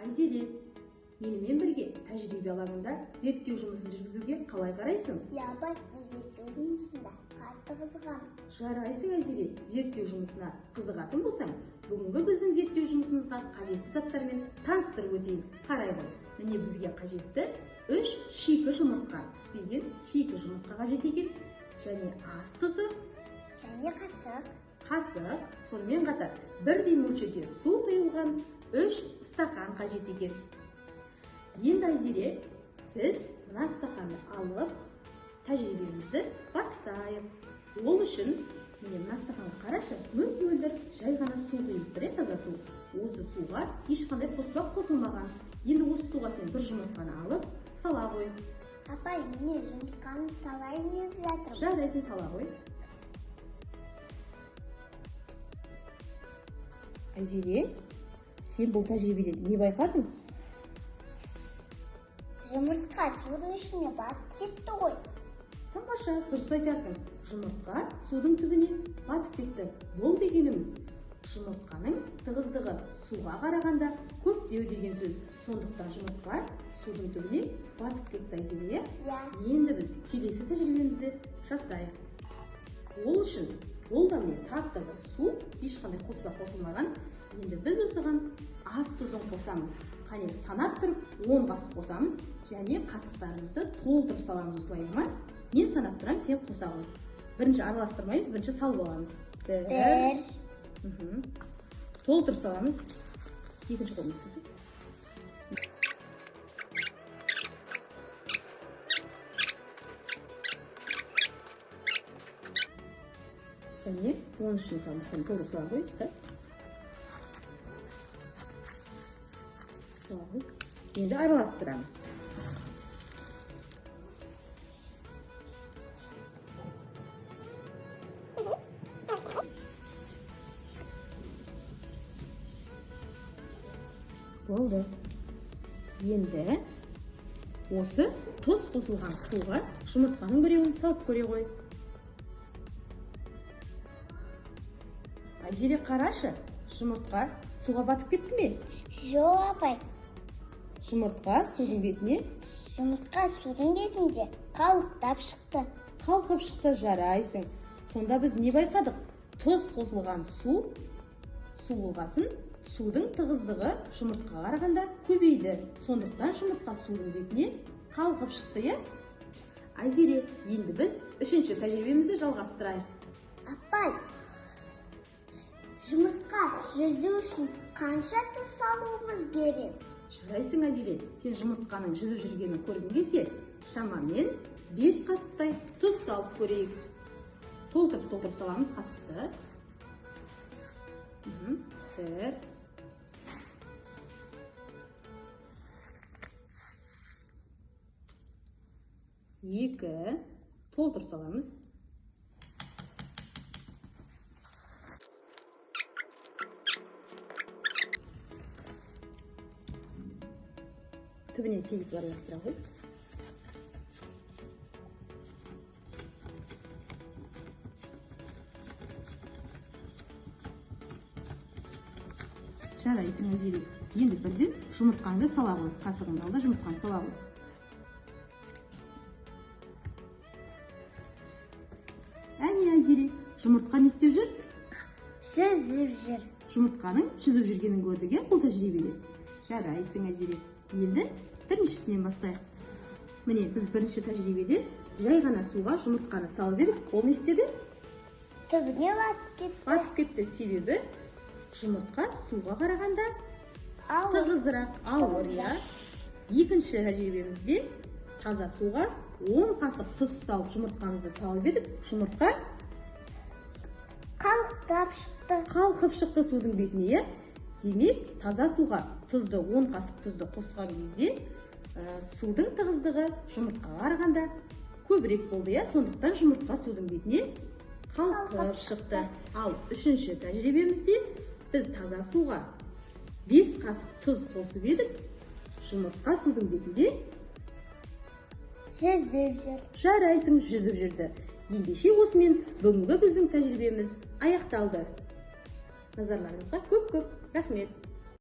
Айзере, менімен бірге тәжірибе алаңында зерттеу жұмысын жүргізуге қалай қарайсың? Апай, зерттеу жұмысында қатты қызығамын. Жарайсың Айзере, зерттеу жұмысына қызығатын болсаң, бүгінгі біздің зерттеу жұмысымызға қажетті заттармен таныстырып өтейін. Қарай ғой, міне бізге қажетті 3 шикі жұмыртқа, піспеген шикі жұмыртқа қажет екен, және ас тұзы, Және қасық, сонымен қатар бірдей мөлшерде су құйылған 3 стақан қажет екен. Енді Айзере, біз мына стақанды алып, тәжірибемізді бастайық. Ол үшін, міне мына стақанға қарашы, мөлдір жай ғана су құйылып тұр, таза су. Осы суға ешқандай қоспа қосылмаған. Енді осы суға сен бір жұмыртқаны алып, сала қой. Апай, міне жұмыртқаны салайын деп жатырмын. Жарайсың, сала қой. Айзере, сен бұл тәжірибеден не байқадың? Жұмыртқа судың ішіне батып кетті ғой. Тамаша, дұрыс айтасың. Жұмыртқа судың түбіне батып кетті. Бұл дегеніміз жұмыртқаның тығыздығы суға қарағанда көптеу деген сөз. Сондықтан жұмыртқа судың түбіне батып кетті, Айзере. Енді біз келесі тәжірибемізді жасайық. Ол үшін ол да міне тап-таза су, ешқандай қоспа қосылмаған. Енді біз осыған ас тұзын қосамыз. Қане санап тұрып 10 қасық қосамыз, және қасықтарымызды толтырып саламыз, осылай ма? Мен санап тұрам, сен қоса ғой. Бірінші араластырмаймыз, бірінші салып аламыз. 1. Толтырып саламыз. Екінші қолымыз сізі. Және 13-ші саламыз. Толтырып сала қойшы. Енді араластырамыз. Болды. Енді осы тұз қосылған суға жұмыртқаның біреуін салып көре ғой. Айзере, қарашы, жұмыртқа суға батып кетті ме? Жоқ, апай. Жұмыртқа судың бетіне? Жұмыртқа судың бетінде қалықтап шықты. Қалқып шықты, жарайсың. Сонда біз не байқадық? Тұз қосылған су болғасын, судың тығыздығы жұмыртқаға қарағанда көбейді. Сондықтан жұмыртқа судың бетіне қалқып шықты, е? Айзере, енді біз 3-ші тәжірибемізді жалғастырайық. Апай, жұмыртқа жүзу үшін қанша тұз салуымыз керек? Жарайсың, Айзере, сен жұмыртқаның жүзіп жүргенін көргің келсе, шамамен 5 қасықтай тұз салып көрейік. Толтырып саламыз қасықты. 1. 2. Толтырып саламыз. 3. Түбіне тегіз араластыра ғой. Жарайсың, Айзере. Енді бірден жұмыртқаңды сала ғой. Қасығыңды алда жұмыртқаңды сала ғой. Әне, Айзере, жұмыртқа не істеп жүр? Жүзіп жүр. Жұмыртқаның жүзіп жүргенін көрдік, бұл тәжірибеде. Жарайсың, Айзере. Енді біріншісінен бастайық. Міне, біз бірінші тәжірибеде жай ғана суға жұмыртқаны салып едік. Ол не істеді? Түбіне батып кетті. Себебі жұмыртқа суға қарағанда тығызырақ, ауыр, я. Екінші тәжірибемізде таза суға 10 қасық тұз салып жұмыртқамызды салып едік. Жұмыртқа қалқып шықты судың бетіне. Демек, таза суға 10 қасық тұзды қосқан кезде судың тығыздығы жұмыртқаға қарағанда көбірек болды, я. Сондықтан жұмыртқа судың бетіне қалқып шықты. Ал 3-ші тәжірибемізде біз таза суға 5 қасық тұз қосып едік. Жұмыртқа судың бетінде жүзіп жүр. Жарайсың, жүзіп жүрді. Ендеше осымен бүгінгі біздің тәжірибеміз аяқталды. Назарларыңызға көп-көп рахмет.